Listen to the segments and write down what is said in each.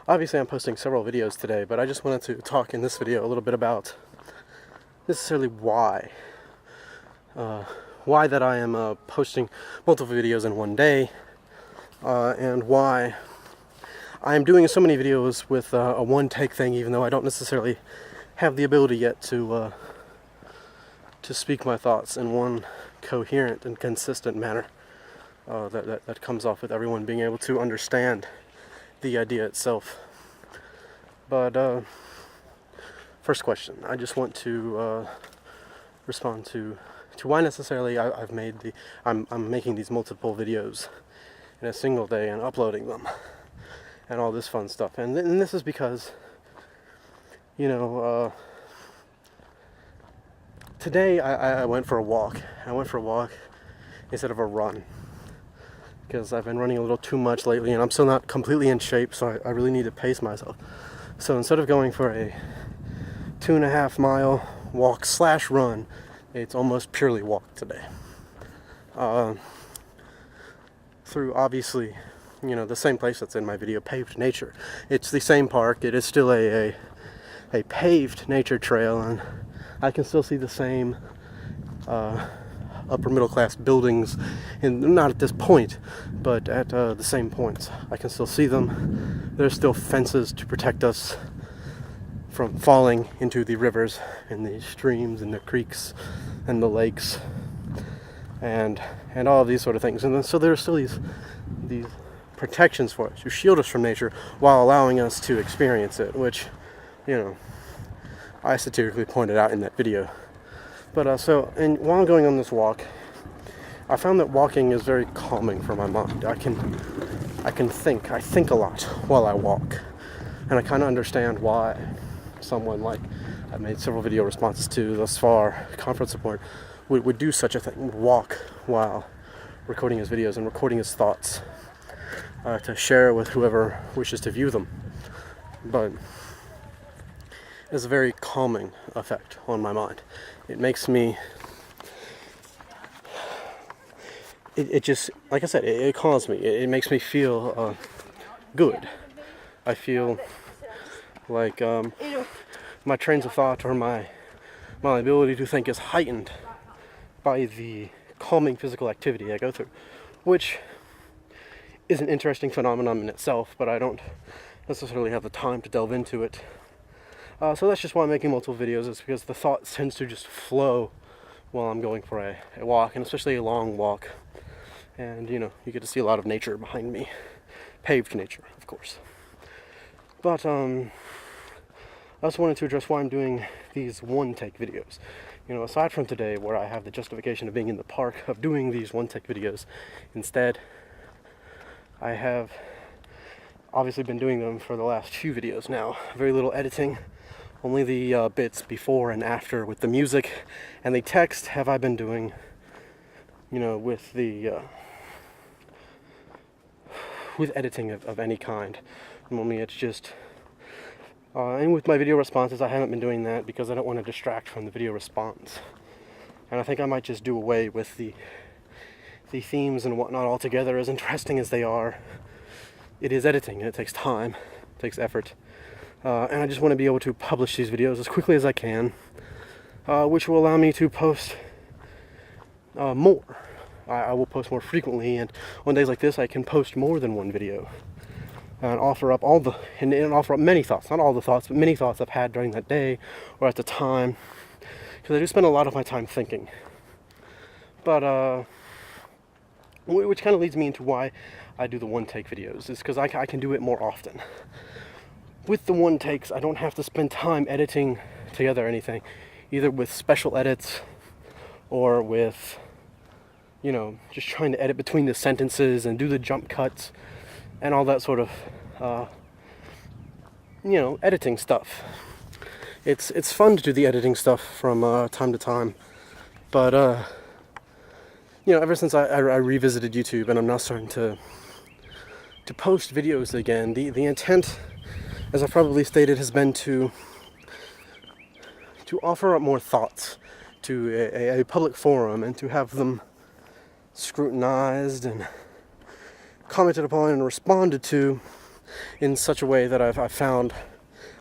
Obviously I'm posting several videos today, but I just wanted to talk in this video a little bit about necessarily why that I am posting multiple videos in one day, and why I am doing so many videos with a one-take thing, even though I don't necessarily have the ability yet to speak my thoughts in one coherent and consistent manner that comes off with everyone being able to understand the idea itself. But first question, I just want to respond to why necessarily I'm making these multiple videos in a single day and uploading them and all this fun stuff. And this is because, today I went for a walk. I went for a walk instead of a run, because I've been running a little too much lately and I'm still not completely in shape, so I really need to pace myself. So instead of going for a 2.5 mile walk / run, it's almost purely walk today. Through, obviously, the same place that's in my video, paved nature. It's the same park. It is still a paved nature trail, and I can still see the same upper middle class buildings, and not at this point, but at the same points. I can still see them. There's still fences to protect us from falling into the rivers and the streams and the creeks and the lakes and all of these sort of things. And then, so there are still these protections for us to shield us from nature while allowing us to experience it, which, I satirically pointed out in that video. But and while going on this walk, I found that walking is very calming for my mind. I think a lot while I walk, and I kind of understand why someone like I've made several video responses to thus far, conference support, would do such a thing, would walk while recording his videos and recording his thoughts to share with whoever wishes to view them. But it's a very calming effect on my mind. It makes me, it just, like I said, it calms me. It makes me feel good. I feel like my trains of thought or my ability to think is heightened by the calming physical activity I go through, which is an interesting phenomenon in itself, but I don't necessarily have the time to delve into it. So that's just why I'm making multiple videos, is because the thought tends to just flow while I'm going for a walk, and especially a long walk. And, you get to see a lot of nature behind me. Paved nature, of course. But I also wanted to address why I'm doing these one-take videos. Aside from today, where I have the justification of being in the park, of doing these one-take videos, instead, I have obviously been doing them for the last few videos now. Very little editing, only the bits before and after with the music and the text have I been doing, with the with editing of any kind. Normally it's just and with my video responses, I haven't been doing that because I don't want to distract from the video response. And I think I might just do away with the themes and whatnot altogether. As interesting as they are, it is editing, and it takes time, it takes effort. And I just want to be able to publish these videos as quickly as I can, which will allow me to post more. I will post more frequently, and on days like this, I can post more than one video. And offer up many thoughts, not all the thoughts, but many thoughts I've had during that day or at the time, because I do spend a lot of my time thinking. But which kind of leads me into why I do the one-take videos, is because I can do it more often. With the one-takes, I don't have to spend time editing together anything, either with special edits or with, just trying to edit between the sentences and do the jump cuts and all that sort of, editing stuff. It's fun to do the editing stuff from time to time, but ever since I revisited YouTube and I'm now starting to post videos again, the intent, as I probably stated, has been to offer up more thoughts to a public forum and to have them scrutinized and commented upon and responded to in such a way that I've found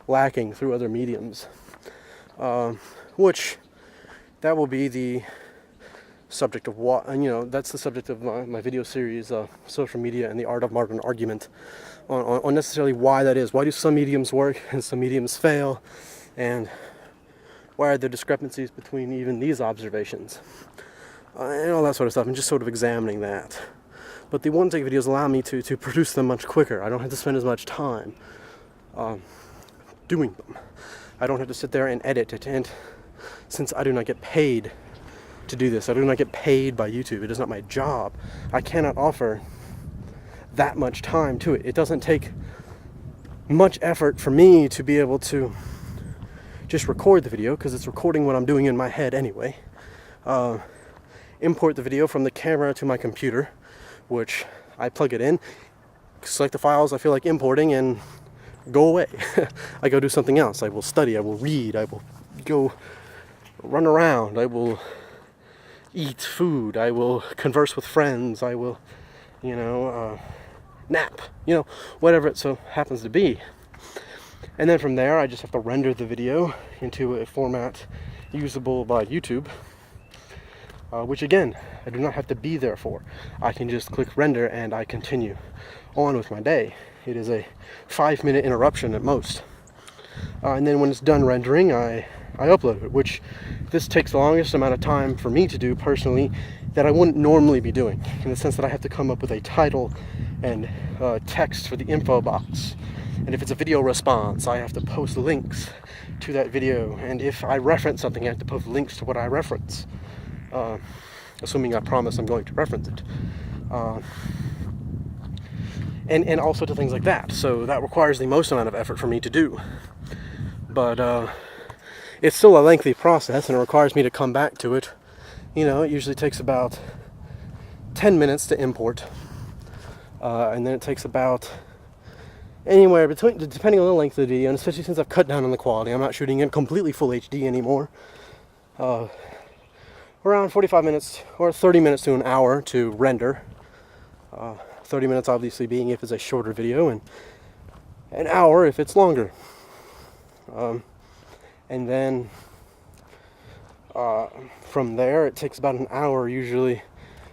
lacking through other mediums, which that will be the subject of what, and that's the subject of my video series, Social Media and the Art of Modern Argument, on necessarily why that is. Why do some mediums work and some mediums fail, and why are there discrepancies between even these observations, and all that sort of stuff, and just sort of examining that. But the one-take videos allow me to produce them much quicker. I don't have to spend as much time doing them. I don't have to sit there and edit it, and since I do not get paid to do this, I do not get paid by YouTube, it is not my job, I cannot offer that much time to it. It doesn't take much effort for me to be able to just record the video, because it's recording what I'm doing in my head anyway. Import the video from the camera to my computer, which I plug it in, select the files I feel like importing, and go away. I go do something else. I will study, I will read, I will go run around, I will eat food, I will converse with friends, I will, nap, whatever it so happens to be. And then from there, I just have to render the video into a format usable by YouTube, which again, I do not have to be there for. I can just click render and I continue on with my day. It is a 5-minute interruption at most. And then when it's done rendering, I upload it, which this takes the longest amount of time for me to do personally that I wouldn't normally be doing, in the sense that I have to come up with a title and text for the info box. And if it's a video response, I have to post links to that video. And if I reference something, I have to post links to what I reference, assuming I promise I'm going to reference it. And all sorts of things like that. So that requires the most amount of effort for me to do. But it's still a lengthy process, and it requires me to come back to it. It usually takes about 10 minutes to import. And then it takes about anywhere between, depending on the length of the video, and especially since I've cut down on the quality, I'm not shooting in completely full HD anymore, around 45 minutes or 30 minutes to an hour to render. 30 minutes obviously being if it's a shorter video, and an hour if it's longer. And then from there it takes about an hour usually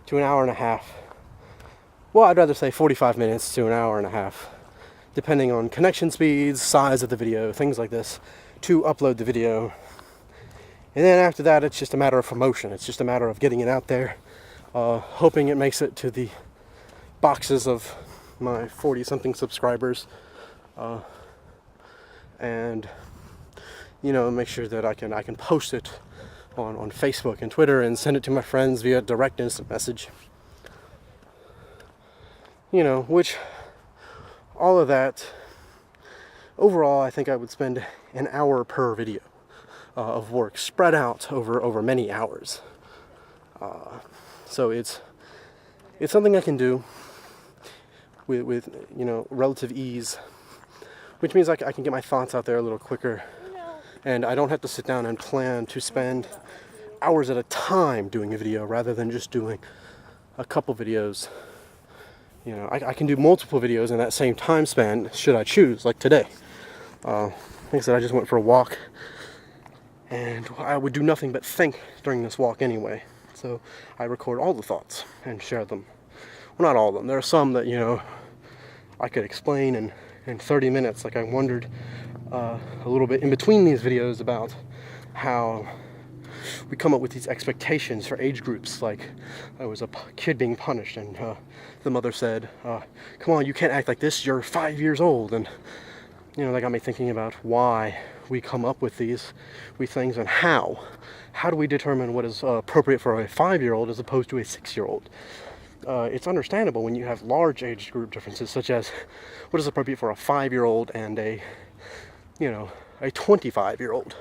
to an hour and a half. Well, I'd rather say 45 minutes to an hour and a half, depending on connection speeds, size of the video, things like this, to upload the video. And then after that, it's just a matter of promotion. It's just a matter of getting it out there, hoping it makes it to the boxes of my 40-something subscribers, and make sure that I can post it on Facebook and Twitter and send it to my friends via direct instant message. Which all of that, overall, I think I would spend an hour per video of work spread out over many hours. So it's something I can do with relative ease, which means I can get my thoughts out there a little quicker, and I don't have to sit down and plan to spend hours at a time doing a video rather than just doing a couple videos. I can do multiple videos in that same time span should I choose, like today. Like I said, I just went for a walk, and I would do nothing but think during this walk anyway. So I record all the thoughts and share them. Well, not all of them. There are some that, I could explain in 30 minutes. Like I wondered a little bit in between these videos about how we come up with these expectations for age groups. Like there was a kid being punished, and the mother said, come on, you can't act like this, you're 5 years old. And that got me thinking about why we come up with these things, and how do we determine what is appropriate for a 5-year-old as opposed to a 6-year-old. It's understandable when you have large age group differences, such as what is appropriate for a 5-year-old and a 25-year-old.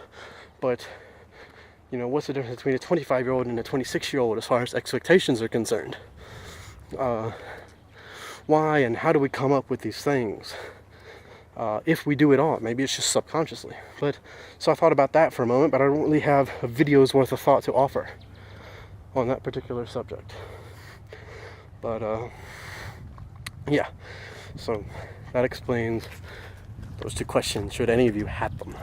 But what's the difference between a 25-year-old and a 26-year-old as far as expectations are concerned? Why and how do we come up with these things? If we do it all, maybe it's just subconsciously. So I thought about that for a moment, but I don't really have a video's worth of thought to offer on that particular subject. But yeah, so That explains those two questions, should any of you have them.